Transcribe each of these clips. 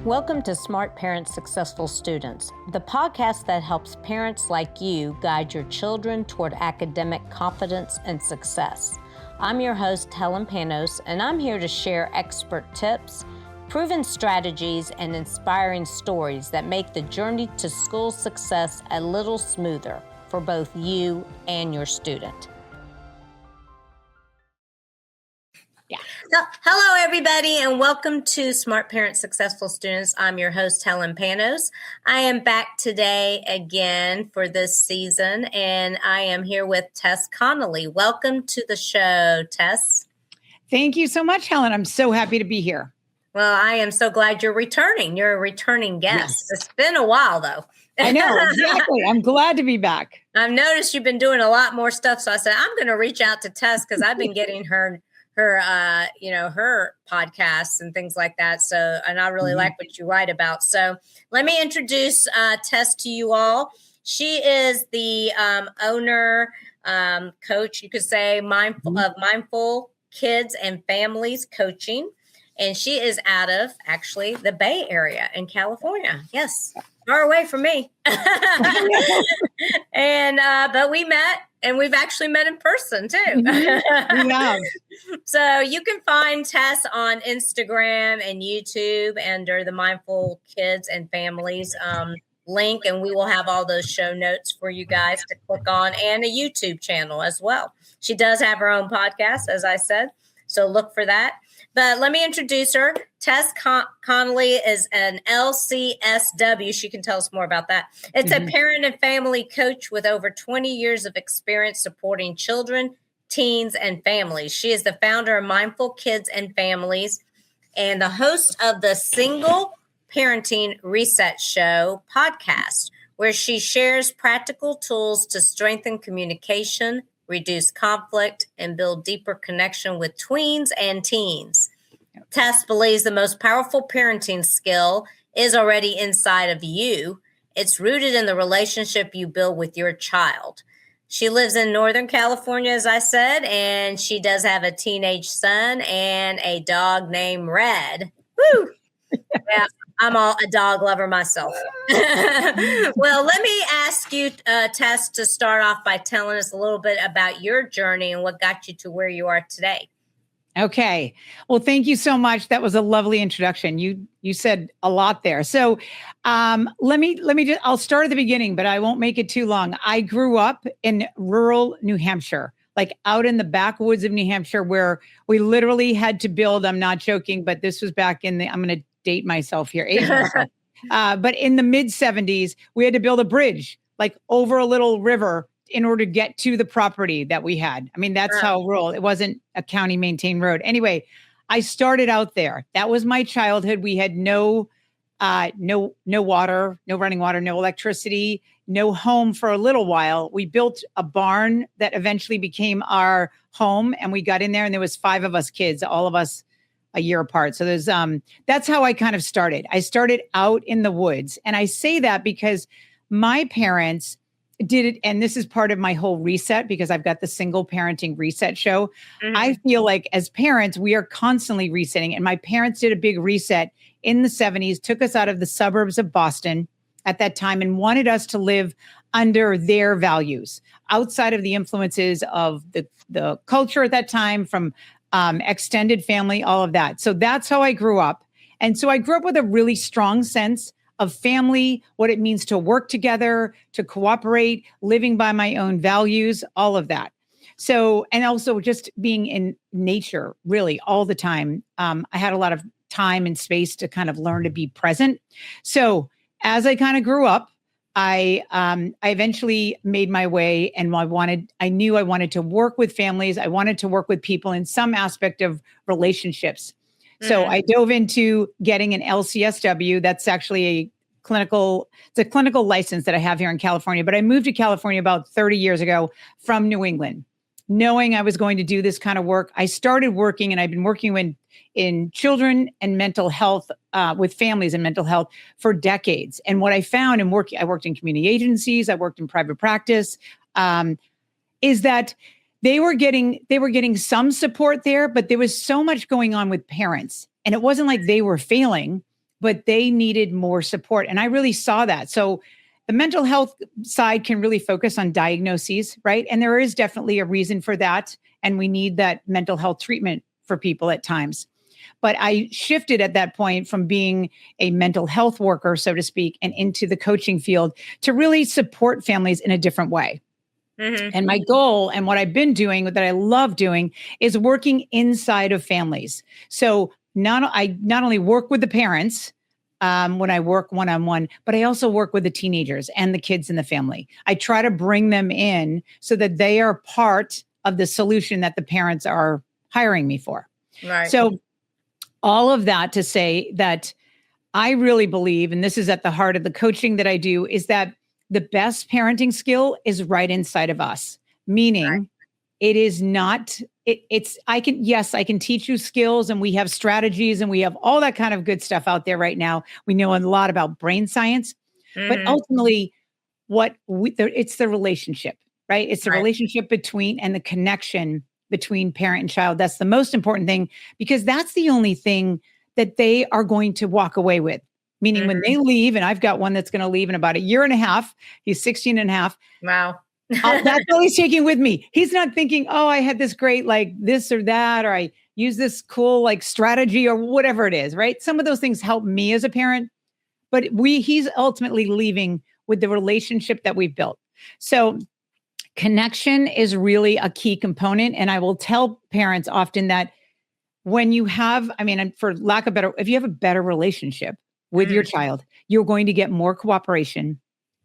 Welcome to Smart Parents, Successful Students, the podcast that helps parents like you guide your children toward academic confidence and success. I'm your host, Helen Panos, and I'm here to share expert tips, proven strategies, and inspiring stories that make the journey to school success a little smoother for both you and your student. Yeah. So, hello, everybody, and welcome to Smart Parents, Successful Students. I'm your host, Helen Panos. I am back today again for this season, and I am here with Tess Connolly. Welcome to the show, Tess. Thank you so much, Helen. I'm so happy to be here. Well, I am so glad you're returning. You're a returning guest. Yes. It's been a while, though. I know, exactly. I'm glad to be back. I've noticed you've been doing a lot more stuff, so I said, I'm going to reach out to Tess because I've been getting her podcasts and things like that. So, and I really like what you write about. So let me introduce Tess to you all. She is the owner, coach, you could say, Mindful Kids and Families Coaching. And she is out of, actually, the Bay Area in California. Yes, far away from me. And, but we met. And we've actually met in person, too. Yeah. So you can find Tess on Instagram and YouTube under the Mindful Kids and Families link. And we will have all those show notes for you guys to click on, and a YouTube channel as well. She does have her own podcast, as I said. So look for that. But let me introduce her. Tess Connolly is an LCSW. She can tell us more about that. It's a parent and family coach with over 20 years of experience supporting children, teens, and families. She is the founder of Mindful Kids and Families and the host of the Single Parenting Reset Show podcast, where she shares practical tools to strengthen communication, reduce conflict, and build deeper connection with tweens and teens. Tess believes the most powerful parenting skill is already inside of you. It's rooted in the relationship you build with your child. She lives in Northern California, as I said, and she does have a teenage son and a dog named Red. Woo! Yeah. I'm a dog lover myself. Well, let me ask you, Tess, to start off by telling us a little bit about your journey and what got you to where you are today. Okay. Well, thank you so much. That was a lovely introduction. You said a lot there. So let me just, I'll start at the beginning, but I won't make it too long. I grew up in rural New Hampshire, like out in the backwoods of New Hampshire, where we literally had to build, I'm not joking, but this was back in I'm going to date myself here. But in the mid 70s, we had to build a bridge like over a little river in order to get to the property that we had. I mean, that's how rural. It wasn't a county maintained road. Anyway, I started out there. That was my childhood. We had no water, no running water, no electricity, no home for a little while. We built a barn that eventually became our home, and we got in there, and there was 5 of us kids, all of us a year apart. So there's that's how I kind of started. I started out in the woods. And I say that because my parents did it. And this is part of my whole reset, because I've got the Single Parenting Reset Show. I feel like as parents, we are constantly resetting. And my parents did a big reset in the 70s, took us out of the suburbs of Boston at that time and wanted us to live under their values, outside of the influences of the culture at that time, from extended family, all of that. So that's how I grew up. And so I grew up with a really strong sense of family, what it means to work together, to cooperate, living by my own values, all of that. So, and also just being in nature really all the time. I had a lot of time and space to kind of learn to be present. So as I kind of grew up, I eventually made my way, and I knew I wanted to work with families. I wanted to work with people in some aspect of relationships. So I dove into getting an LCSW. That's actually a clinical license that I have here in California. But I moved to California about 30 years ago from New England, knowing I was going to do this kind of work. I started working, and I've been working in children and mental health, with families and mental health for decades. And what I found I worked in community agencies, I worked in private practice, is that they were getting some support there, but there was so much going on with parents. And it wasn't like they were failing, but they needed more support. And I really saw that. So the mental health side can really focus on diagnoses, right? And there is definitely a reason for that. And we need that mental health treatment for people at times. But I shifted at that point from being a mental health worker, so to speak, and into the coaching field to really support families in a different way. Mm-hmm. And my goal and what I've been doing that I love doing is working inside of families. So I not only work with the parents when I work one-on-one, but I also work with the teenagers and the kids in the family. I try to bring them in so that they are part of the solution that the parents are hiring me for. Right. So all of that to say that I really believe, and this is at the heart of the coaching that I do, is that the best parenting skill is right inside of us. Meaning, right. It is not, I can teach you skills, and we have strategies, and we have all that kind of good stuff out there right now. We know a lot about brain science, but ultimately it's the relationship, right? It's the relationship between and the connection between parent and child. That's the most important thing, because that's the only thing that they are going to walk away with. Meaning when they leave, and I've got one that's going to leave in about a year and a half, he's 16 and a half. Wow. That's all he's taking with me. He's not thinking, oh, I had this great, like this or that, or I use this cool, like strategy or whatever it is, right? Some of those things help me as a parent, but he's ultimately leaving with the relationship that we've built. So connection is really a key component. And I will tell parents often that when you have, for lack of better, if you have a better relationship with your child, you're going to get more cooperation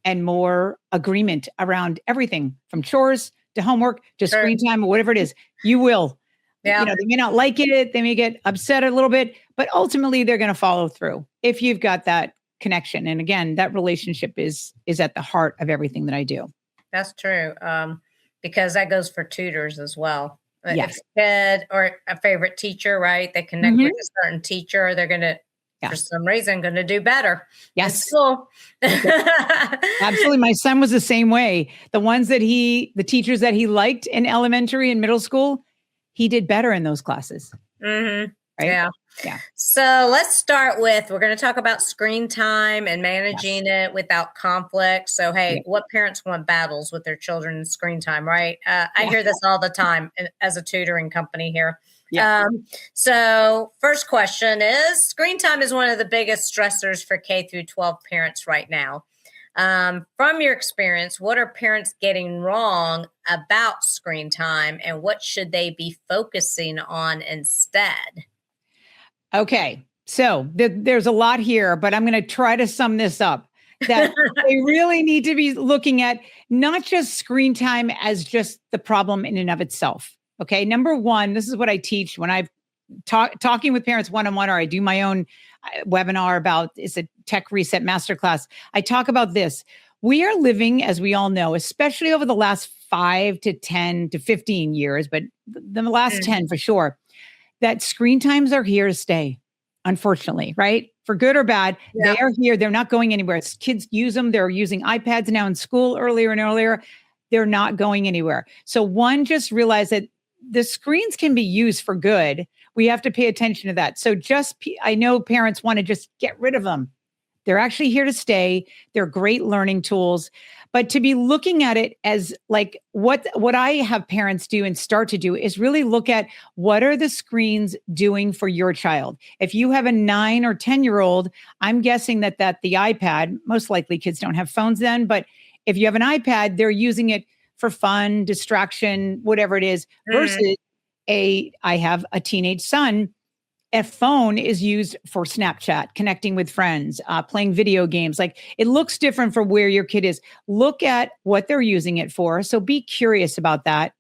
and more agreement around everything from chores to homework to screen time or whatever it is. You will. Yeah. They may not like it. They may get upset a little bit, but ultimately they're going to follow through if you've got that connection. And again, that relationship is at the heart of everything that I do. That's true. Because that goes for tutors as well. Yes. If a kid or a favorite teacher, right? They connect with a certain teacher, they're going to, for some reason, going to do better. Yes. Cool. Absolutely. My son was the same way. The teachers that he liked in elementary and middle school, he did better in those classes. Mm-hmm. Right? Yeah. So let's start we're going to talk about screen time and managing it without conflict. So, hey, what parents want battles with their children and screen time, right? I hear this all the time as a tutoring company here. Yeah. So first question is, screen time is one of the biggest stressors for K through 12 parents right now. From your experience, what are parents getting wrong about screen time, and what should they be focusing on instead? Okay. So there's a lot here, but I'm going to try to sum this up. That they really need to be looking at not just screen time as just the problem in and of itself. Okay. Number one, this is what I teach when I'm talking with parents one-on-one, or I do my own webinar about, it's a tech reset masterclass. I talk about this. We are living, as we all know, especially over the last 5 to 10 to 15 years, but the last 10 for sure, that screen times are here to stay, unfortunately, right? For good or bad, they are here. They're not going anywhere. Kids use them. They're using iPads now in school earlier and earlier. They're not going anywhere. So one, just realize that the screens can be used for good. We have to pay attention to that. So I know parents want to just get rid of them. They're actually here to stay. They're great learning tools. But to be looking at it as like what I have parents do and start to do is really look at what are the screens doing for your child. If you have a 9 or 10-year-old, I'm guessing that the iPad, most likely kids don't have phones then, but if you have an iPad, they're using it for fun, distraction, whatever it is, versus I have a teenage son. A phone is used for Snapchat, connecting with friends, playing video games. Like, it looks different for where your kid is. Look at what they're using it for. So be curious about that.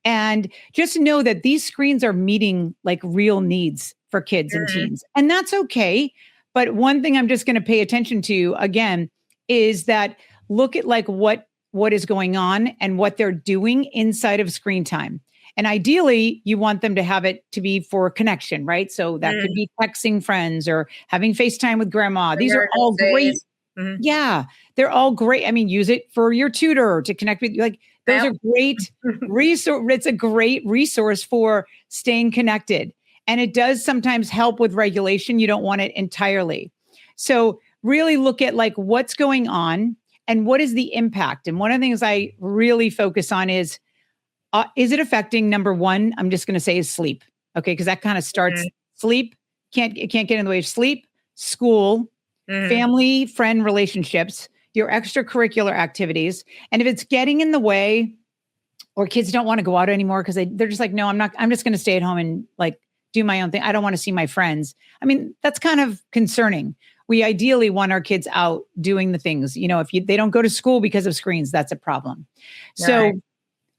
And just know that these screens are meeting like real needs for kids and teens. And that's okay. But one thing I'm just going to pay attention to again is that look at like what is going on and what they're doing inside of screen time. And ideally, you want them to have it to be for connection, right? So that could be texting friends or having FaceTime with grandma. These are all great. Yeah, they're all great. I mean, use it for your tutor to connect with you. Like, those are great resource. It's a great resource for staying connected. And it does sometimes help with regulation. You don't want it entirely. So really look at like what's going on and what is the impact. And one of the things I really focus on is it affecting, number one, I'm just going to say is sleep. Okay. Because that kind of starts sleep. It can't get in the way of sleep, school, family, friend relationships, your extracurricular activities. And if it's getting in the way, or kids don't want to go out anymore because they're just like, no, I'm just going to stay at home and like do my own thing. I don't want to see my friends. I mean, that's kind of concerning. We ideally want our kids out doing the things, if they don't go to school because of screens, that's a problem. So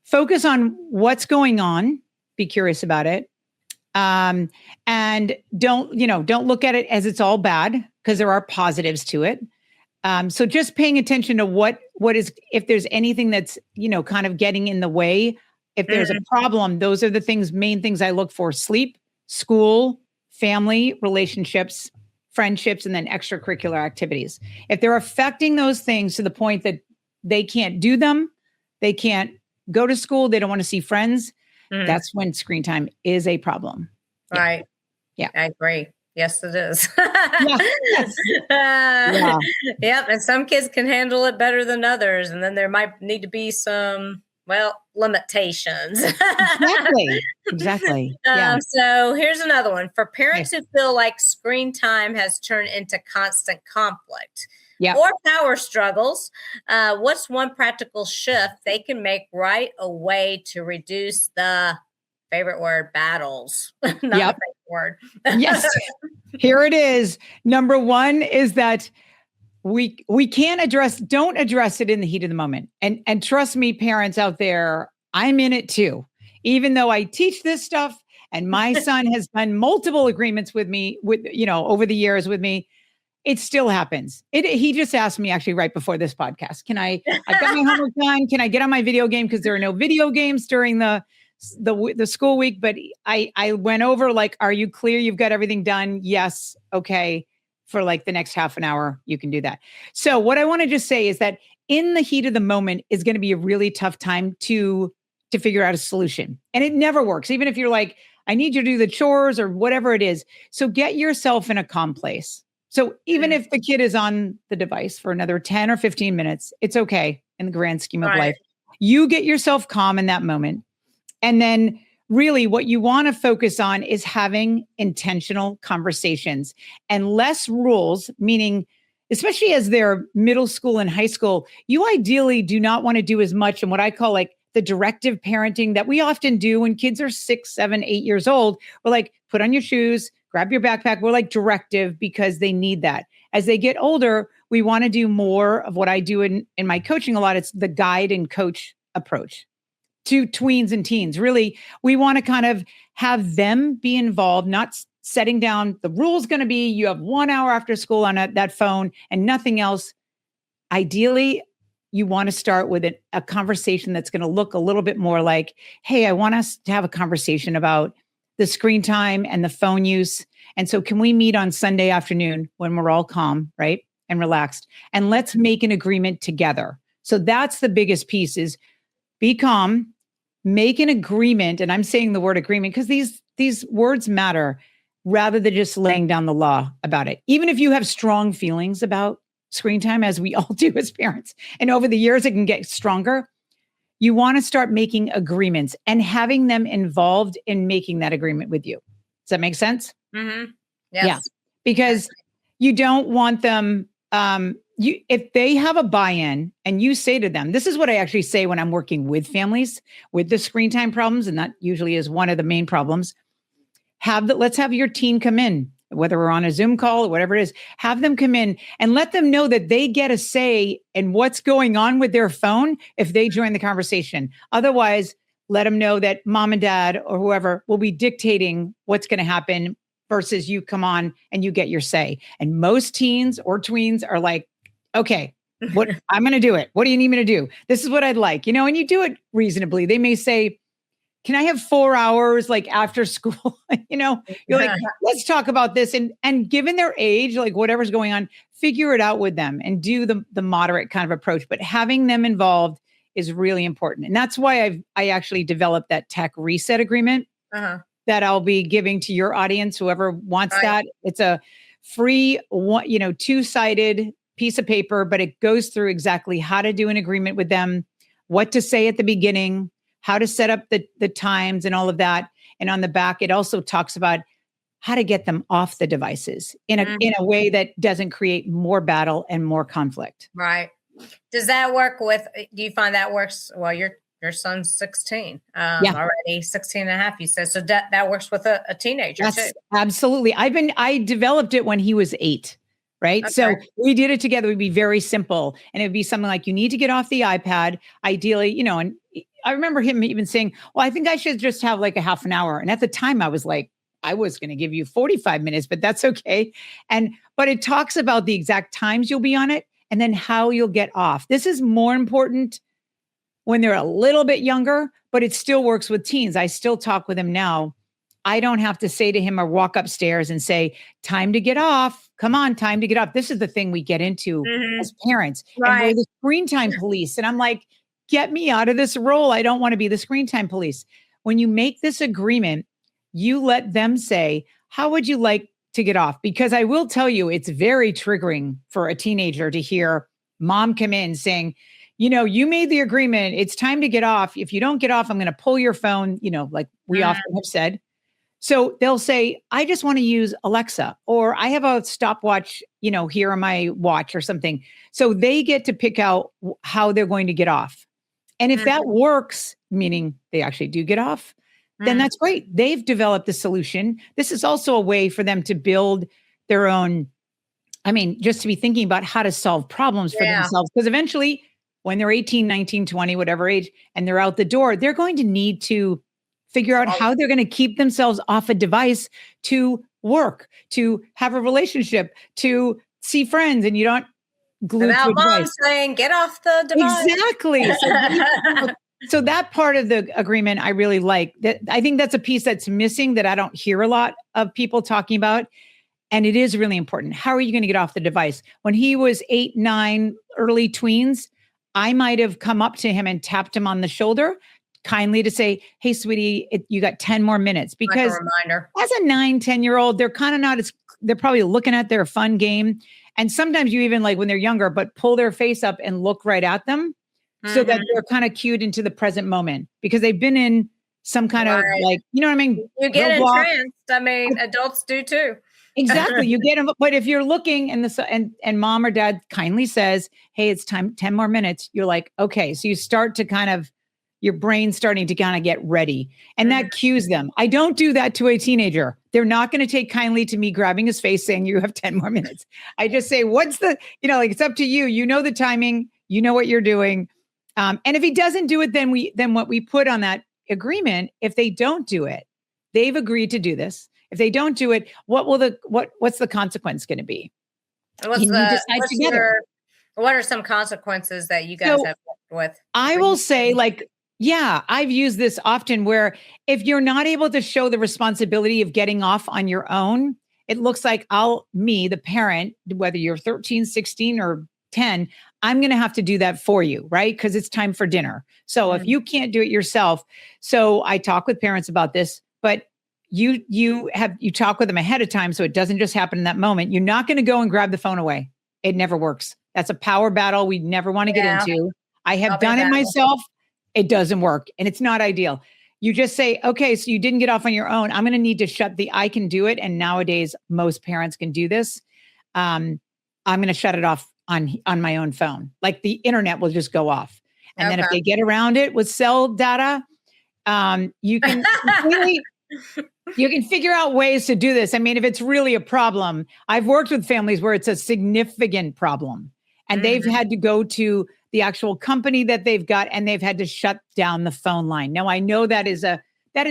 focus on what's going on, be curious about it. And don't look at it as it's all bad, because there are positives to it. So just paying attention to what is, if there's anything that's, kind of getting in the way, if there's a problem, those are the main things I look for: sleep, school, family, relationships, friendships, and then extracurricular activities. If they're affecting those things to the point that they can't do them, they can't go to school, they don't want to see friends, that's when screen time is a problem. Right. Yeah. I agree. Yes, it is. Yeah. Yep. And some kids can handle it better than others. And then there might need to be some, limitations. Exactly. Yeah. So here's another one. For parents who feel like screen time has turned into constant conflict or power struggles, what's one practical shift they can make right away to reduce the favorite word, battles? Not the favorite word. Yes. Here it is. Number one is that we don't address it in the heat of the moment. And trust me, parents out there, I'm in it too. Even though I teach this stuff and my son has done multiple agreements with me, over the years with me, it still happens. He just asked me actually right before this podcast, I got my homework done. Can I get on my video game? Because there are no video games during the school week. But I went over like, are you clear? You've got everything done? Yes. Okay. For like the next half an hour, you can do that. So what I want to just say is that in the heat of the moment is going to be a really tough time to figure out a solution. And it never works. Even if you're like, I need you to do the chores or whatever it is. So get yourself in a calm place. So even if the kid is on the device for another 10 or 15 minutes, it's okay in the grand scheme of life. You get yourself calm in that moment. And then really what you want to focus on is having intentional conversations and less rules, meaning, especially as they're middle school and high school, you ideally do not want to do as much in what I call like the directive parenting that we often do when kids are 6, 7, 8 years old. We're like, put on your shoes, grab your backpack. We're like directive because they need that. As they get older, we want to do more of what I do in my coaching a lot. It's the guide and coach approach to tweens and teens. Really, we want to kind of have them be involved, not setting down the rules. Going to be, you have 1 hour after school on that phone and nothing else. Ideally, you want to start with a conversation that's going to look a little bit more like, hey, I want us to have a conversation about the screen time and the phone use. And so can we meet on Sunday afternoon when we're all calm, right? And relaxed. And let's make an agreement together. So that's the biggest piece is be calm, make an agreement. And I'm saying the word agreement because these words matter rather than just laying down the law about it. Even if you have strong feelings about screen time, as we all do as parents, and over the years it can get stronger, you want to start making agreements and having them involved in making that agreement with you. Does that make sense? Mm-hmm. Yes. Yeah. Because you don't want them, if they have a buy-in and you say to them, this is what I actually say when I'm working with families with the screen time problems, and that usually is one of the main problems. Let's have your teen come in, whether we're on a Zoom call or whatever it is, have them come in and let them know that they get a say in what's going on with their phone if they join the conversation. Otherwise, let them know that mom and dad or whoever will be dictating what's going to happen versus you come on and you get your say. And most teens or tweens are like, okay, what I'm going to do it. What do you need me to do? This is what I'd like, and you do it reasonably. They may say, can I have 4 hours like after school? You're like, let's talk about this. And given their age, like whatever's going on, figure it out with them and do the moderate kind of approach. But having them involved is really important. And that's why I actually developed that tech reset agreement that I'll be giving to your audience, whoever wants that. It's a free, two-sided piece of paper, but it goes through exactly how to do an agreement with them, what to say at the beginning, how to set up the times and all of that. And on the back, it also talks about how to get them off the devices in a way that doesn't create more battle and more conflict. Right. Does that work with, do you find that works? Well, your son's 16, already 16 and a half, you said. So that works with a teenager too. Absolutely. I developed it when he was 8. Right. Okay. So we did it together. It would be very simple. And it would be something like, you need to get off the iPad, ideally, and I remember him even saying, well, I think I should just have like a half an hour. And at the time I was like, I was going to give you 45 minutes, but that's okay. But it talks about the exact times you'll be on it and then how you'll get off. This is more important when they're a little bit younger, but it still works with teens. I still talk with him now. I don't have to say to him or walk upstairs and say, time to get off. Come on, time to get off. This is the thing we get into as parents. Right. And we're the screen time police. And I'm like, get me out of this role. I don't want to be the screen time police. When you make this agreement, you let them say, how would you like to get off? Because I will tell you, it's very triggering for a teenager to hear mom come in saying, you made the agreement. It's time to get off. If you don't get off, I'm going to pull your phone, like we often have said. So they'll say, I just want to use Alexa, or I have a stopwatch, here on my watch or something. So they get to pick out how they're going to get off. And if that works, meaning they actually do get off, then that's great. They've developed the solution. This is also a way for them to build their own, just to be thinking about how to solve problems for themselves. Because eventually, when they're 18, 19, 20, whatever age, and they're out the door, they're going to need to figure out how they're going to keep themselves off a device to work, to have a relationship, to see friends, and you don't glue to a device. Saying, get off the device. Exactly. So that part of the agreement, I really like. That. I think that's a piece that's missing that I don't hear a lot of people talking about. And it is really important. How are you going to get off the device? When he was 8, 9, early tweens, I might have come up to him and tapped him on the shoulder kindly to say, hey, sweetie, you got 10 more minutes. Because like a reminder. As a 9, 10-year-old, they're kind of not as, they're probably looking at their fun game. And sometimes you even like when they're younger, but pull their face up and look right at them. So that they're kind of cued into the present moment because they've been in some kind of like, you know what I mean? You get entranced. Adults do too. Exactly. You get them. But if you're looking and mom or dad kindly says, hey, it's time, 10 more minutes. You're like, okay. So you start to kind of, your brain's starting to kind of get ready and that cues them. I don't do that to a teenager. They're not going to take kindly to me grabbing his face saying you have 10 more minutes. I just say, what's the, it's up to you. You know the timing, you know what you're doing. And if he doesn't do it, then what we put on that agreement, if they don't do it, they've agreed to do this. If they don't do it, what's the consequence going to be? What are some consequences that you guys have worked with? I will say I've used this often where if you're not able to show the responsibility of getting off on your own, it looks like the parent, whether you're 13, 16 or 10, I'm going to have to do that for you, right? Because it's time for dinner. So if you can't do it yourself, so I talk with parents about this, but you talk with them ahead of time so it doesn't just happen in that moment. You're not going to go and grab the phone away. It never works. That's a power battle we never want to get into. I have done it myself. It doesn't work and it's not ideal. You just say, okay, so you didn't get off on your own. I'm going to need to I can do it. And nowadays, most parents can do this. I'm going to shut it off on my own phone. Like the internet will just go off. And then if they get around it with cell data, you can you can figure out ways to do this. I mean, if it's really a problem, I've worked with families where it's a significant problem and they've had to go to the actual company that they've got and they've had to shut down the phone line. Now I know that is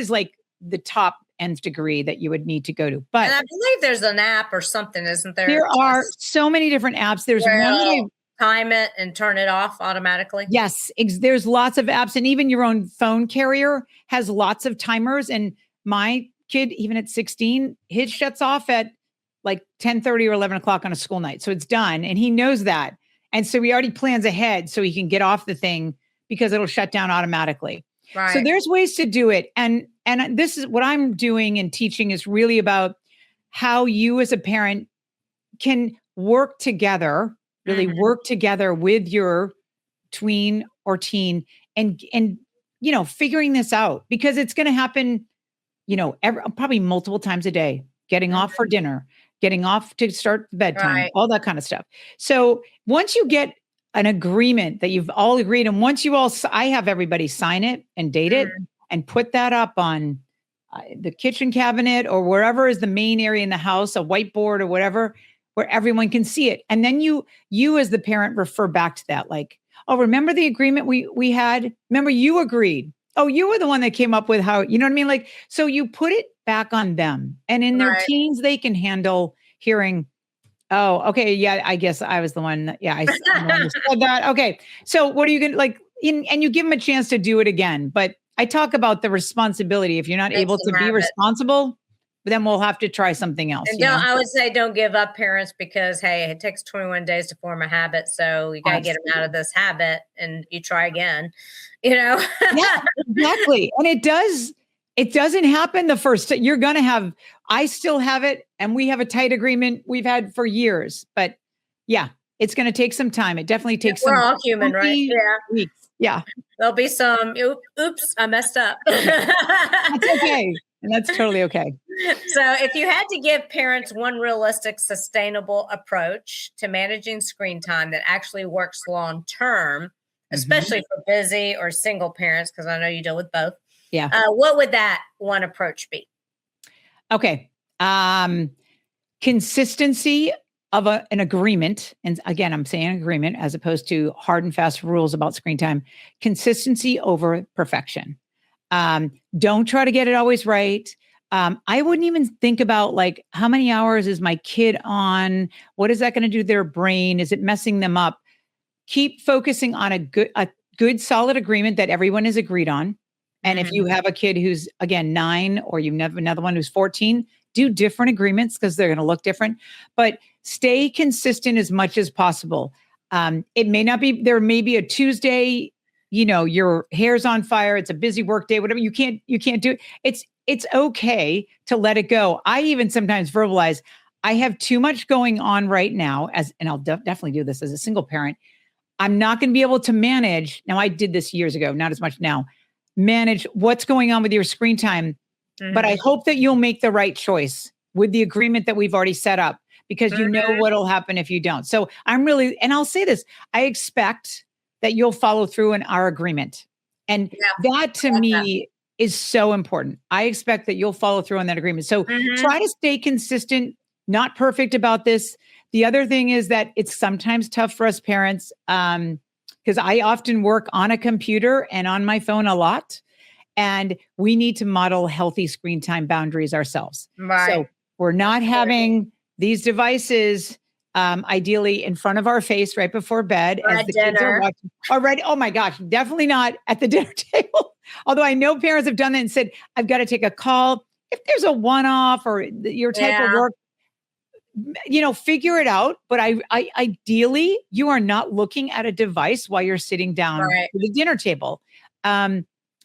like the top nth degree that you would need to go to. But and I believe there's an app or something, isn't there? There are so many different apps. There's one time it and turn it off automatically. Yes, there's lots of apps, and even your own phone carrier has lots of timers. And my kid, even at 16, his shuts off at like 10:30 or 11 o'clock on a school night. So it's done, and he knows that. And so he already plans ahead so he can get off the thing because it'll shut down automatically. Right. So there's ways to do it. And this is what I'm doing and teaching is really about how you as a parent can work together, really work together with your tween or teen and, figuring this out, because it's going to happen, probably multiple times a day, getting off for dinner, getting off to start bedtime, all that kind of stuff. So once you get an agreement that you've all agreed, and once I have everybody sign it and date it and put that up on the kitchen cabinet or wherever is the main area in the house, a whiteboard or whatever, where everyone can see it. And then you as the parent refer back to that, like, oh, remember the agreement we had? Remember you agreed. Oh, you were the one that came up with how, you know what I mean? Like, so you put it back on them, and in their teens, they can handle hearing, oh, okay. Yeah. I guess I was the one. I'm the one who said that. Okay. So what are you going to like, and you give them a chance to do it again. But I talk about the responsibility. If you're not able to be responsible, then we'll have to try something else. And I would say don't give up, parents, because hey, it takes 21 days to form a habit. So you got to get them out of this habit, and you try again, Yeah, exactly. And it doesn't happen the first time. You're going to have, I still have it, and we have a tight agreement we've had for years, but yeah, it's going to take some time. It definitely takes we're all human, right? Yeah. Weeks. Yeah. There'll be some, oops, I messed up. That's okay. And that's totally okay. So if you had to give parents one realistic, sustainable approach to managing screen time that actually works long-term, especially for busy or single parents, because I know you deal with both. Yeah. What would that one approach be? Okay. Consistency of an agreement. And again, I'm saying agreement as opposed to hard and fast rules about screen time. Consistency over perfection. Don't try to get it always right. I wouldn't even think about like, how many hours is my kid on? What is that going to do to their brain? Is it messing them up? Keep focusing on a good solid agreement that everyone has agreed on. And if you have a kid who's, again, 9, or you have another one who's 14, do different agreements because they're going to look different, but stay consistent as much as possible. It may not be, there may be a Tuesday, your hair's on fire. It's a busy work day, whatever. You can't do it. It's okay to let it go. I even sometimes verbalize, I have too much going on right now and I'll definitely do this as a single parent. I'm not going to be able to manage. Now, I did this years ago, not as much now, manage what's going on with your screen time. But I hope that you'll make the right choice with the agreement that we've already set up, because you know what'll happen if you don't. So and I'll say this, I expect that you'll follow through in our agreement. And that to me is so important. I expect that you'll follow through on that agreement. So try to stay consistent, not perfect about this. The other thing is that it's sometimes tough for us parents, because I often work on a computer and on my phone a lot. And we need to model healthy screen time boundaries ourselves. Right. So we're not having these devices ideally in front of our face right before bed as the kids are watching. Already, oh my gosh, definitely not at the dinner table. Although I know parents have done that and said, I've got to take a call. If there's a one-off or your type of work, figure it out. But I ideally, you are not looking at a device while you're sitting down at the dinner table.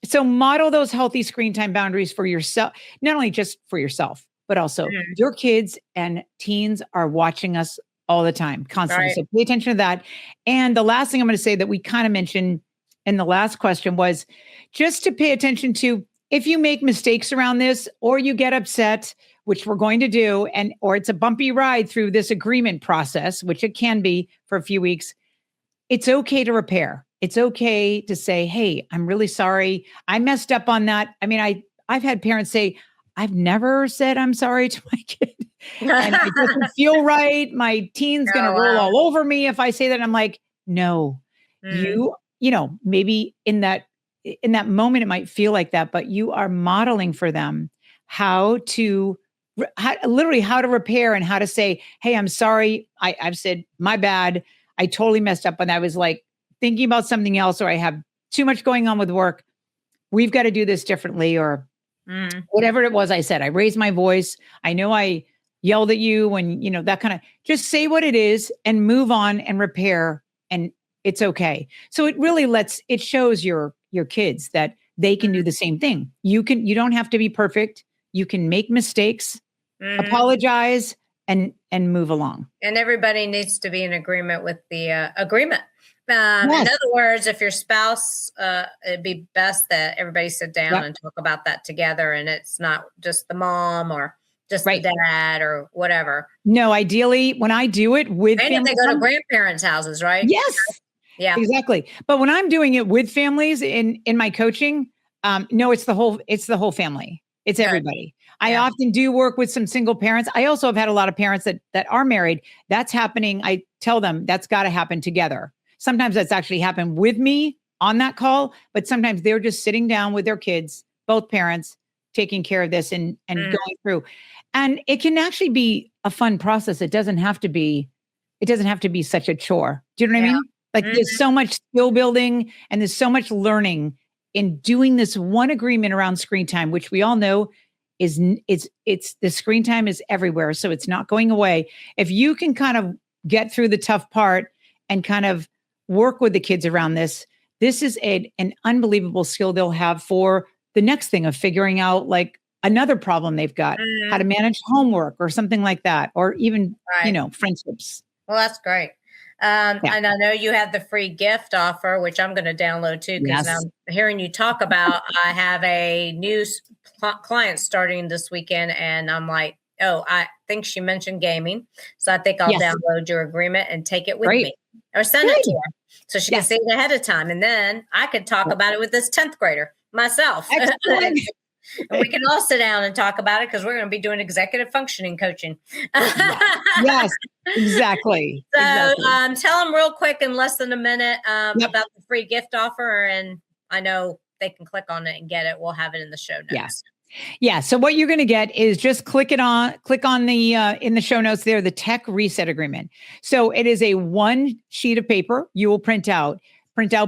So model those healthy screen time boundaries for yourself, not only just for yourself, but also your kids and teens are watching us all the time, constantly. So pay attention to that. And the last thing I'm going to say that we kind of mentioned in the last question was just to pay attention to, if you make mistakes around this or you get upset, which we're going to do, or it's a bumpy ride through this agreement process, which it can be for a few weeks, it's okay to repair. It's okay to say, hey, I'm really sorry. I messed up on that. I mean, I've had parents say, I've never said I'm sorry to my kid. And it doesn't feel right. My teen's going to roll all over me if I say that. And I'm like, no, maybe in that moment, it might feel like that, but you are modeling for them how to repair and how to say, hey, I'm sorry. I've said, my bad. I totally messed up. And I was like, thinking about something else, or I have too much going on with work. We've got to do this differently, or whatever it was I said. I raised my voice. I know I yelled at you when, that kind of, just say what it is and move on and repair. And it's okay. So it really it shows your kids that they can do the same thing. You don't have to be perfect. You can make mistakes, apologize, and move along. And everybody needs to be in agreement with the agreement. Yes. In other words, if your spouse, it'd be best that everybody sit down and talk about that together, and it's not just the mom or just the dad or whatever. No, ideally, when I do it with and families, if they go to grandparents' houses, right? Yes. Yeah. Exactly. But when I'm doing it with families in my coaching, no, it's the whole family. It's everybody. I often do work with some single parents. I also have had a lot of parents that are married. That's happening. I tell them that's got to happen together. Sometimes that's actually happened with me on that call, but sometimes they're just sitting down with their kids, both parents, taking care of this and going through. And it can actually be a fun process. It doesn't have to be such a chore. Do you know what I mean? Like there's so much skill building and there's so much learning in doing this one agreement around screen time, which we all know is the screen time is everywhere. So it's not going away. If you can kind of get through the tough part and kind of work with the kids around this is an unbelievable skill they'll have for the next thing of figuring out like another problem they've got, how to manage homework or something like that, or even, friendships. Well, that's great. And I know you have the free gift offer, which I'm going to download too, because I'm hearing you talk about, I have a new client starting this weekend, and I'm like, oh, I think she mentioned gaming. So I think I'll download your agreement and take it with me or send it to her so she can see it ahead of time. And then I could talk about it with this 10th grader myself. And we can all sit down and talk about it because we're going to be doing executive functioning coaching. Yes, exactly. So tell them real quick in less than a minute about the free gift offer. And I know they can click on it and get it. We'll have it in the show notes. Yeah. So what you're going to get is just click on the in the show notes there, the tech reset agreement. So it is a one sheet of paper you will print out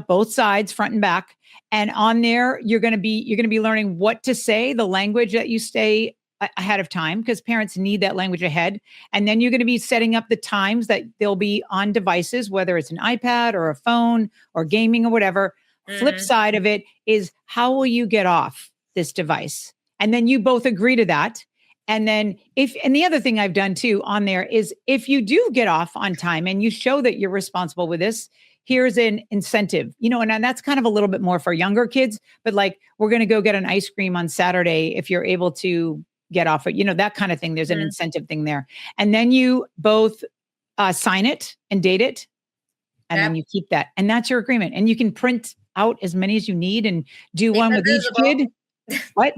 both sides, front and back. And on there, you're going to be learning what to say, the language that you say ahead of time, because parents need that language ahead. And then you're going to be setting up the times that they'll be on devices, whether it's an iPad or a phone or gaming or whatever. Flip side of it is how will you get off this device? And then you both agree to that. And then and the other thing I've done too on there is if you do get off on time and you show that you're responsible with this, here's an incentive, and that's kind of a little bit more for younger kids, but like, we're going to go get an ice cream on Saturday if you're able to get off it, that kind of thing. There's an incentive thing there. And then you both sign it and date it. And then you keep that. And that's your agreement. And you can print out as many as you need and do one with each kid. What?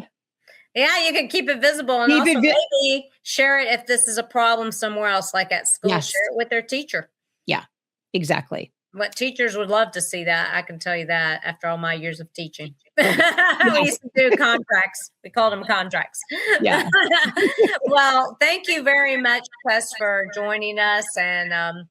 Yeah, you can keep it visible and also maybe share it if this is a problem somewhere else, like at school, share it with their teacher. Yeah, exactly. But teachers would love to see that. I can tell you that after all my years of teaching. We used to do contracts. We called them contracts. Yeah. Well, thank you very much, Tess, for joining us and,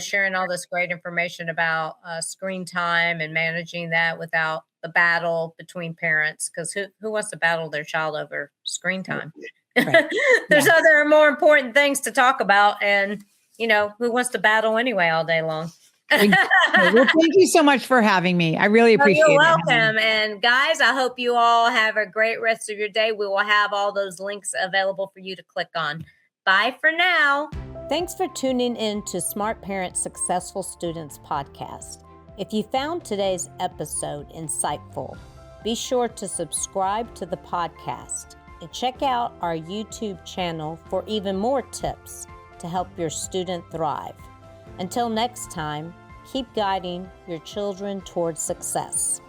sharing all this great information about screen time and managing that without the battle between parents. Because who wants to battle their child over screen time? Right. There's other more important things to talk about. And, who wants to battle anyway all day long? Well, thank you so much for having me. I really appreciate it. You're welcome. And guys, I hope you all have a great rest of your day. We will have all those links available for you to click on. Bye for now. Thanks for tuning in to Smart Parents Successful Students podcast. If you found today's episode insightful, be sure to subscribe to the podcast and check out our YouTube channel for even more tips to help your student thrive. Until next time, keep guiding your children towards success.